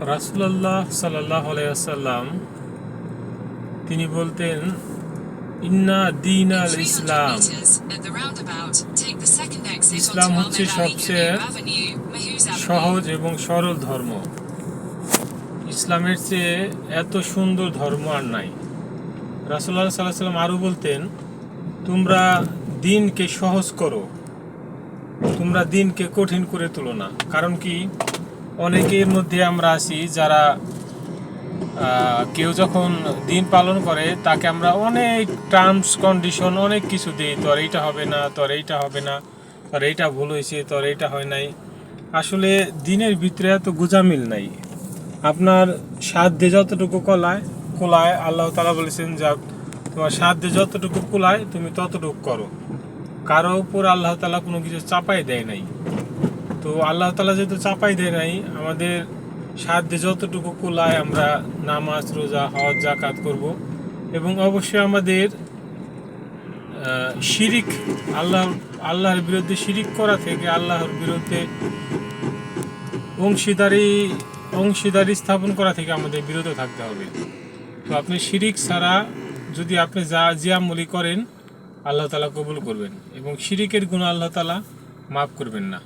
রাসূলুল্লাহ সাল্লাল্লাহু আলাইহি ওয়াসাল্লাম তিনি বলতেন, ইন্না দীনাল ইসলাম, ইসলাম হচ্ছে সবচেয়ে সহজ এবং সরল ধর্ম। ইসলামের চেয়ে এত সুন্দর ধর্ম আর নাই। রাসূলুল্লাহ সাল্লাল্লাহু আলাইহি ওয়াসাল্লাম আরও বলতেন, তোমরা দিনকে সহজ করো, তোমরা দিনকে কঠিন করে তুলো না। কারণ কি, অনেকের মধ্যে আমরা আছি যারা কেউ যখন দিন পালন করে তাকে আমরা অনেক টার্মস কন্ডিশন অনেক কিছু দিই, তোর এইটা হবে না, তোর এইটা হবে না, তোর এইটা ভুল হয়েছে, তোর এইটা হয় নাই। আসলে দিনের ভিতরে এত গোজামিল নাই। আপনার সাধ্যে যতটুকু কোলায় আল্লাহ তাআলা বলেছেন, যা তোমার সাধ্যে যতটুকু কোলায় তুমি ততটুকু করো। কারো উপর আল্লাহ তাআলা কোনো কিছু চাপাই দেয় নাই। তো আল্লাহ তাআলা যেহেতু চাপাই দেয় নাই, আমাদের সাধ্যে যতটুকু কুলায় আমরা নামাজ, রোজা, হজ, যাকাত করব। এবং অবশ্যই আমাদের শিরিক, আল্লাহর বিরুদ্ধে শিরিক করা থেকে, আল্লাহর বিরুদ্ধে অংশীদারি স্থাপন করা থেকে আমাদের বিরত থাকতে হবে। তো আপনি শিরিক ছাড়া যদি আপনি যে আমলি করেন, আল্লাহ তাআলা কবুল করবেন এবং শিরিকের গুনাহ আল্লাহ তাআলা মাফ করবেন না।